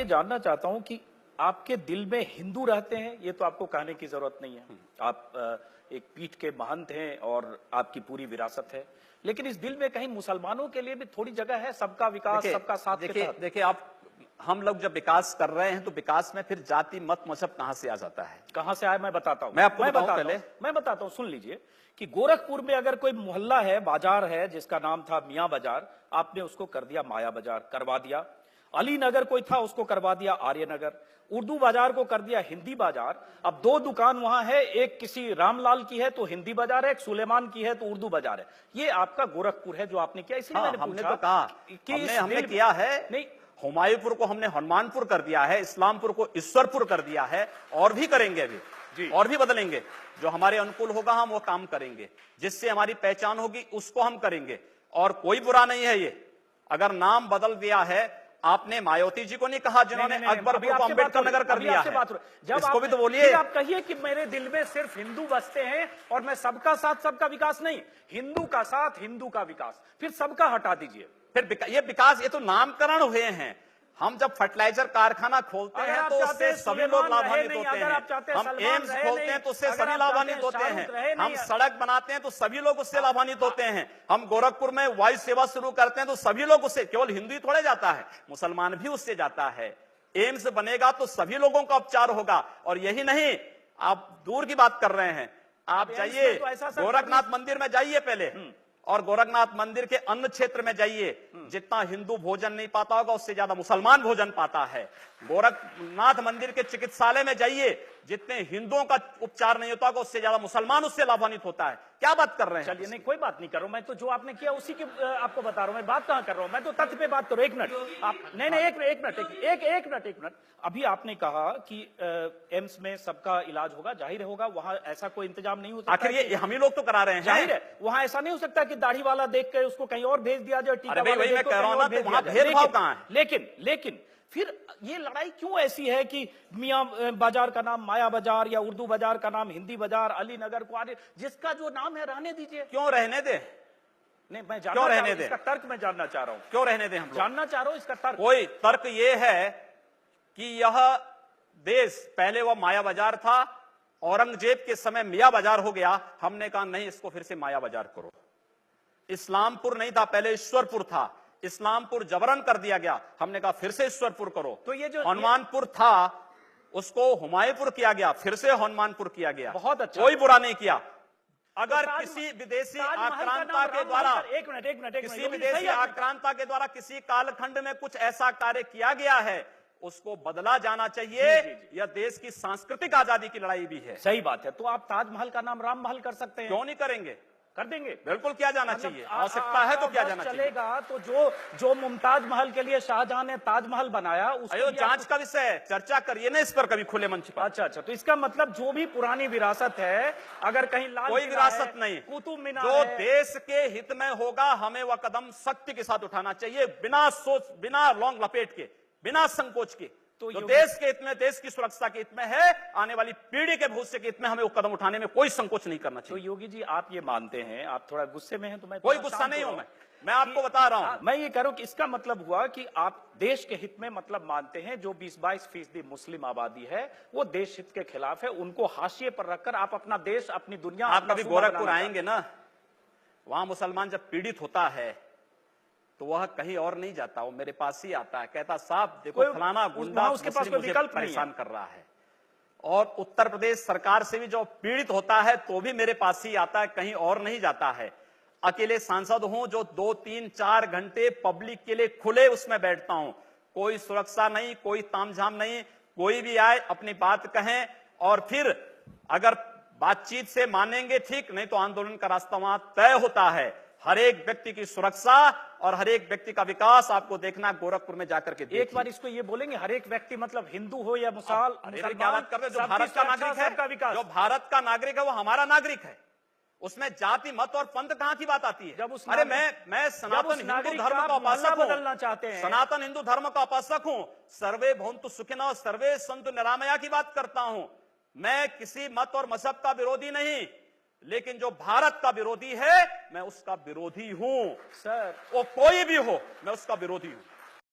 जानना चाहता हूं कि आपके दिल में हिंदू रहते हैं, ये तो आपको कहने की जरूरत नहीं है। आप एक पीठ के महंत हैं और आपकी पूरी विरासत है, लेकिन इस दिल में कहीं मुसलमानों के लिए भी थोड़ी जगह है, सबका विकास, सबका साथ के तहत। देखिए आप, हम लोग जब विकास कर रहे हैं तो विकास में फिर जाति मत मजहब कहां से आ जाता है? कहां से आया मैं बताता हूं। मैं आपको मैं बताता हूं, सुन लीजिए कि गोरखपुर में अगर कोई मोहल्ला है, बाजार है जिसका नाम था मियां बाजार, आपने उसको कर दिया माया बाजार, करवा दिया। अली नगर कोई था, उसको करवा दिया आर्य नगर। उर्दू बाजार को कर दिया हिंदी बाजार। अब दो दुकान वहां है, एक किसी रामलाल की है तो हिंदी बाजार है, एक सुलेमान की है तो उर्दू बाजार है। ये आपका गोरखपुर है जो आपने किया, इसलिए मैंने हमने पूछा तो कहा कि हमने किया है। नहीं, हुमायूंपुर को हमने हनुमानपुर कर दिया है, इस्लामपुर को ईश्वरपुर कर दिया है, और भी करेंगे अभी जी। और भी बदलेंगे। जो हमारे अनुकूल होगा हम वो काम करेंगे, जिससे हमारी पहचान होगी उसको हम करेंगे। और कोई बुरा नहीं है ये, अगर नाम बदल दिया है। आपने मायावती जी को नहीं कहा जिन्होंने अकबरपुर को अम्बेडकर नगर कर दिया है, जब इसको भी तो बोलिए। आप कहिए कि मेरे दिल में सिर्फ हिंदू बसते हैं और मैं सबका साथ सबका विकास नहीं, हिंदू का साथ हिंदू का विकास, फिर सबका हटा दीजिए। फिर ये विकास, ये तो नामकरण हुए हैं। हम जब फर्टिलाइजर कारखाना खोलते हैं तो उससे सभी लोग लाभान्वित होते हैं। हम एम्स खोलते हैं तो उससे सभी लाभान्वित होते हैं। हम सड़क बनाते हैं तो सभी लोग उससे लाभान्वित होते हैं। हम गोरखपुर में वायु सेवा शुरू करते हैं तो सभी लोग उससे, केवल हिंदू ही थोड़े जाता है, मुसलमान भी उससे जाता है। एम्स बनेगा तो सभी लोगों का उपचार होगा। और यही नहीं, आप दूर की बात कर रहे हैं, आप जाइए गोरखनाथ मंदिर में जाइए पहले, और गोरखनाथ मंदिर के अन्य क्षेत्र में जाइए। जितना हिंदू भोजन नहीं पाता होगा उससे ज्यादा मुसलमान भोजन पाता है। गोरखनाथ मंदिर के चिकित्सालय में जाइए, जितने हिंदुओं का उपचार नहीं होता होगा उससे ज्यादा मुसलमान उससे लाभान्वित होता है। क्या बात कर रहे हैं? चलिए, नहीं कोई बात नहीं कर रहा हूं मैं, तो जो आपने किया उसी की आपको बता रहा हूं। मैं बात कहां कर रहा हूं, मैं तो तथ्य पे बात करूं। एक मिनट आप, नहीं एक मिनट। अभी आपने कहा कि एम्स में सबका इलाज होगा, जाहिर होगा, वहां ऐसा कोई इंतजाम नहीं हो सकता। आखिर ये हम ही लोग तो करा रहे हैं, जाहिर है वहां ऐसा नहीं हो सकता कि दाढ़ी वाला देख के उसको कहीं और भेज दिया जाए, टीका वाला वही मैं कह रहा हूं ना, तो वहां भेदभाव कहां है? लेकिन फिर ये लड़ाई क्यों ऐसी है कि मियां बाजार का नाम माया बाजार या उर्दू बाजार का नाम हिंदी बाजार, अली नगर को जिसका जो नाम है रहने दीजिए। क्यों रहने दे? नहीं, मैं जानना चाह रहा हूं, इसका तर्क मैं जानना चाह रहा हूं। क्यों रहने दे? हम जानना चाह रहा हूं इसका तर्क। कोई तर्क ये है कि यह देश पहले वह माया बाजार था, औरंगजेब के समय मियां बाजार हो गया। हमने कहा नहीं, इसको फिर से माया बाजार करो। इस्लामपुर नहीं था, पहले ईश्वरपुर था, इस्लामपुर जबरन कर दिया गया। हमने कहा फिर से ईश्वरपुर करो। तो ये जो हनुमानपुर था उसको हुमायूंपुर किया गया, फिर से हनुमानपुर किया गया। बहुत अच्छा, कोई बुरा नहीं किया। अगर तो किसी विदेशी आक्रांता के द्वारा, एक मिनट किसी विदेशी आक्रांता के द्वारा किसी कालखंड में कुछ ऐसा कार्य किया गया है, उसको बदला जाना चाहिए। यह देश की सांस्कृतिक आजादी की लड़ाई भी है। सही बात है। तो आप ताजमहल का नाम राम महल कर सकते हैं, क्यों नहीं करेंगे? कर देंगे, बिल्कुल किया जाना चाहिए। आवश्यकता है तो किया जाना चाहिए। चलेगा तो जो मुमताज महल के लिए शाहजहां ने ताजमहल बनाया, उसको जांच का विषय है, चर्चा करिए ना इस पर कभी खुले मंच पर। अच्छा, तो इसका मतलब जो भी पुरानी विरासत है, अगर कहीं लाल कोई विरासत नहीं, कुतुब मीनार जो देश के हित में होगा हमें वह कदम सख्ती के साथ उठाना चाहिए, बिना सोच, बिना लौंग लपेट के, बिना संकोच के। तो जो देश के हित में, देश की सुरक्षा के हित में है, आने वाली पीढ़ी के भविष्य के हित में हमें वो कदम उठाने में कोई संकोच नहीं करना चाहिए। तो योगी जी, आप ये मानते हैं, आप थोड़ा गुस्से में हैं, तो मैं कोई गुस्सा नहीं हूं, मैं आपको बता रहा हूं। मैं ये कह रहा हूं कि इसका मतलब हुआ कि आप देश के हित में मतलब मानते हैं, जो 20-22% मुस्लिम आबादी है वो देश हित के खिलाफ है, उनको हाशिए पर रखकर आप अपना देश, अपनी दुनिया। आप कभी गोरखपुर आएंगे ना, वहां मुसलमान जब पीड़ित होता है तो वह कहीं और नहीं जाता, वो मेरे पास ही आता है, कहता साहब देखो फलाना गुंडा उसके पास कोई विकल्प परेशान कर रहा है। और उत्तर प्रदेश सरकार से भी जो पीड़ित होता है तो भी मेरे पास ही आता है, कहीं और नहीं जाता है। अकेले सांसद हूं जो 2, 3, 4 घंटे पब्लिक के लिए खुले उसमें बैठता हूं, कोई सुरक्षा नहीं, कोई तामझाम नहीं, कोई भी आए अपनी बात कहें, और फिर अगर बातचीत से मानेंगे ठीक, नहीं तो आंदोलन का रास्ता वहां तय होता है। हर एक व्यक्ति की सुरक्षा और हर एक व्यक्ति का विकास आपको देखना गोरखपुर में जाकर के देखिए। एक बार इसको ये बोलेंगे, हर एक व्यक्ति मतलब हिंदू हो या मुसलमान, क्या बात कर रहे हैं? जो भारत का नागरिक है, जो भारत का नागरिक है वो हमारा नागरिक है, उसमें जाति मत और पंथ कहां की बात आती है? अरे मैं सनातन हिंदू धर्म का उपासक हूं, बदलना चाहते हैं, सनातन हिंदू धर्म का उपासक हूं, सर्वे भवन्तु सुखिनः सर्वे सन्तु निरामया की बात करता हूं। मैं किसी मत और मजहब का विरोधी नहीं, लेकिन जो भारत का विरोधी है मैं उसका विरोधी हूं। सर, वो कोई भी हो, मैं उसका विरोधी हूं।